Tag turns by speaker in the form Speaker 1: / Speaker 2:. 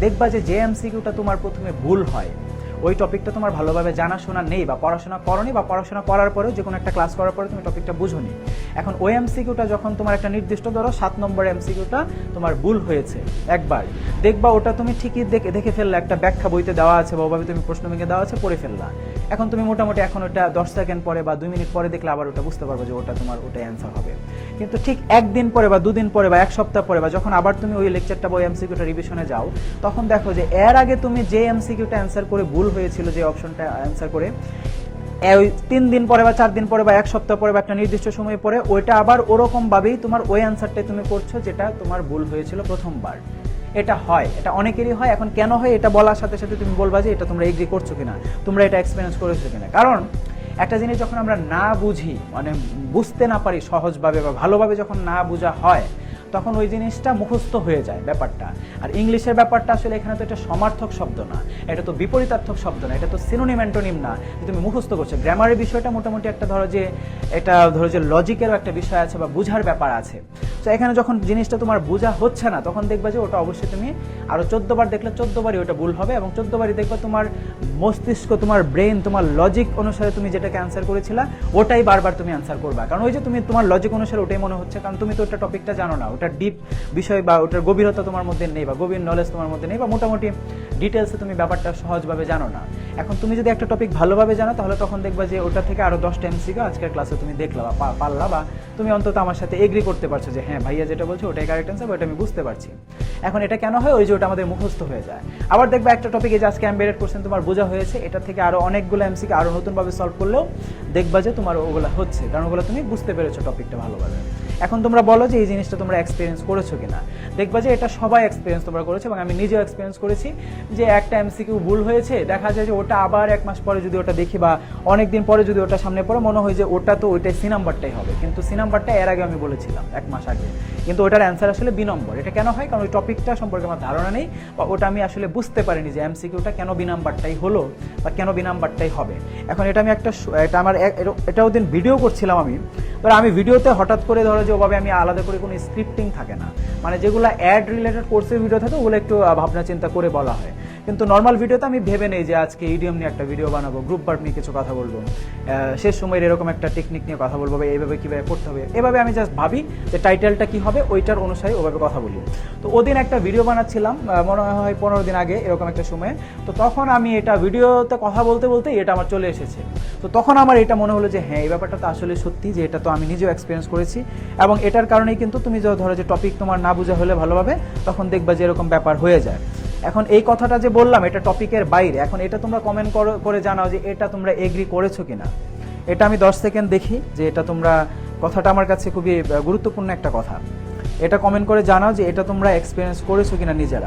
Speaker 1: দেখবা যে এমসিকিউটা তোমার প্রথমে ভুল হয়, ওই টপিকটা তোমার ভালোভাবে জানাশোনা নেই বা পড়াশোনা করনি, বা পড়াশোনা করার পরেও যে কোনো একটা ক্লাস করার পরে তুমি টপিকটা বুঝোনি। এখন ওই এমসিকিউটা যখন তোমার একটা নির্দিষ্ট ধরো 7 নম্বর এমসিকিউটা তোমার ভুল হয়েছে একবার, দেখবা ওটা তুমি ঠিকই দেখে ফেললে, একটা ব্যাখ্যা বইতে দেওয়া আছে বা ওভাবে তুমি প্রশ্ন ভেঙে দেওয়া আছে, পড়ে ফেললা। এখন তুমি মোটামুটি এখন ওটা 10 সেকেন্ড পরে বা 2 মিনিট পরে দেখলে আবার ওটা বুঝতে পারবে যে ওটা তোমার ওটা অ্যান্সার হবে। কিন্তু ঠিক একদিন পরে বা 2 দিন পরে বা 1 সপ্তাহ পরে বা যখন আবার তুমি ওই লেকচারটা বা ওই এমসিকিউটা রিভিশনে যাও, তখন দেখো যে এর আগে তুমি যে এমসিকিউটা অ্যান্সার করে ভুল হয়েছিল, যে অপশনটা অ্যান্সার করে, ওই 3 দিন পরে বা 4 দিন পরে বা 1 সপ্তাহ পরে বা একটা নির্দিষ্ট সময় পরে ওইটা আবার ওরকমভাবেই তোমার ওই অ্যান্সারটাই তুমি করছো যেটা তোমার ভুল হয়েছিল প্রথমবার। এটা হয়, এটা অনেকেরই হয়। এখন কেন হয় এটা বলার সাথে সাথে তুমি বলবা যে এটা তোমরা এগ্রি করছো কিনা, তোমরা এটা এক্সপিরিয়েন্স করেছো কিনা। কারণ একটা জিনিস যখন আমরা না বুঝি, মানে বুঝতে না পারি সহজভাবে বা ভালোভাবে যখন না বোঝা হয়, তখন ওই জিনিসটা মুখস্থ হয়ে যায় ব্যাপারটা। আর ইংলিশের ব্যাপারটা আসলে এখানে তো এটা সমার্থক শব্দ না, এটা তো বিপরীতার্থক শব্দ না, এটা তো সিনোনিম অ্যান্টোনিম না যে তুমি মুখস্থ করছো। গ্রামারের বিষয়টা মোটামুটি একটা ধরো যে লজিকেরও একটা বিষয় আছে বা বুঝার ব্যাপার আছে। তো এখানে যখন জিনিসটা তোমার বোঝা হচ্ছে না, তখন দেখবা যে ওটা অবশ্যই তুমি আরও 14 বার দেখলে 14 বারই ওটা ভুল হবে, এবং 14 বারই দেখবা তোমার মস্তিষ্ক, তোমার ব্রেন, তোমার লজিক অনুসারে তুমি যেটাকে অ্যান্সার করেছিলা ওটাই বারবার তুমি অ্যান্সার করবা। কারণ ওই যে তুমি তোমার লজিক অনুসারে ওটাই মনে হচ্ছে, কারণ তুমি তো ওটা টপিকটা জানো না, ওটার ডিপ বিষয় বা ওটার গভীরতা তোমার মধ্যে নেই বা গভীর নলেজ তোমার মধ্যে নেই, বা মোটামুটি ডিটেলসে তুমি ব্যাপারটা সহজভাবে জানো না। এখন তুমি যদি একটা টপিক ভালোভাবে জানো, তাহলে তখন দেখবা যে ওটা থেকে আরও 10টা এমসিকিউ আজকের ক্লাসে তুমি দেখলা বা পারলা, বা তুমি অন্তত আমার সাথে এগ্রি করতে পারছো যে হ্যাঁ ভাইয়া যেটা বলছে ওটাই কারেক্ট অ্যান্সার, ওটা আমি বুঝতে পারছি। এখন এটা কেন হয়? ওই যে ওটা আমাদের মুখস্থ হয়ে যায়। আবার দেখবা একটা টপিকে যে আজকে এমবেডেড কোশ্চেন তোমার বোঝা হয়েছে, এটা থেকে আরও অনেকগুলো এমসিকিউ আরও নতুনভাবে সলভ করলেও দেখবা যে তোমার ওগুলো হচ্ছে, কারণ ওগুলো তুমি বুঝতে পেরেছো টপিকটা ভালোভাবে। এখন তোমরা বলো যে এই জিনিসটা তোমরা এক্সপিরিয়েন্স করেছো কিনা। দেখবা যে এটা সবাই এক্সপিরিয়েন্স তোমরা করেছো, এবং আমি নিজেও এক্সপিরিয়েন্স করেছি যে একটা এমসিকিউ ভুল হয়েছে, দেখা যায় যে ওটা আবার 1 মাস পরে যদি ওটা দেখি বা অনেক দিন পরে যদি ওটা সামনে পড়ে, মনে হয় যে ওটা তো ওইটাই সি নাম্বারটাই হবে, কিন্তু সি নাম্বারটা এর আগে আমি বলেছিলাম 1 মাস আগে, কিন্তু ওটার অ্যান্সার আসলে বি নম্বর। এটা কেন হয়? কারণ ওই টপিকটা সম্পর্কে আমার ধারণা নেই, বা ওটা আমি আসলে বুঝতে পারিনি যে এমসিকিউটা কেন বি নাম্বারটাই হলো বা কেন বি নাম্বারটাই হবে। এখন এটা আমি এটা আমার এটাও দিন ভিডিও করছিলাম আমি, ধরো আমি ভিডিওতে হঠাৎ করে ধরো যে ওভাবে আমি আলাদা করে কোনো স্ক্রিপ্টিং থাকে না, মানে যেগুলো অ্যাড রিলেটেড কোর্সের ভিডিও থাকে ওগুলো একটু ভাবনা চিন্তা করে বলা হয়। কিন্তু নর্মাল ভিডিওতে আমি ভেবে নেই যে আজকে ইডিয়ম নিয়ে একটা ভিডিও বানাবো, গ্রুপ ভার্ব নিয়ে কিছু কথা বলবো, শেষ সময়ের এরকম একটা টেকনিক নিয়ে কথা বলবো, বা এইভাবে কীভাবে পড়তে হবে, এভাবে আমি জাস্ট ভাবি যে টাইটেলটা কী হবে ওইটার অনুসারে ওভাবে কথা বলি। তো ওদিন একটা ভিডিও বানাচ্ছিলাম, মনে হয় 15 দিন আগে এরকম একটা সময়ে। তো তখন আমি এটা ভিডিওতে কথা বলতে বলতে এটা আমার চলে এসেছে। তো তখন আমার এটা মনে হলো যে হ্যাঁ এই ব্যাপারটা তো আসলে সত্যি, যে এটা তো আমি নিজেও এক্সপিরিয়েন্স করেছি, এবং এটার কারণেই কিন্তু তুমি ধরো যে টপিক তোমার না বোঝা হলে ভালোভাবে, তখন দেখবা যে এরকম ব্যাপার হয়ে যায়। এখন এই কথাটা যে বললাম এটা টপিকের বাইরে, এখন এটা তোমরা কমেন্ট করে জানাও যে এটা তোমরা এগ্রি করেছো কিনা। এটা আমি 10 সেকেন্ড দেখি যে এটা তোমরা, কথাটা আমার কাছে খুবই গুরুত্বপূর্ণ একটা কথা। এটা কমেন্ট করে জানাও যে এটা তোমরা এক্সপিরিয়েন্স করেছো কিনা নিজেরা।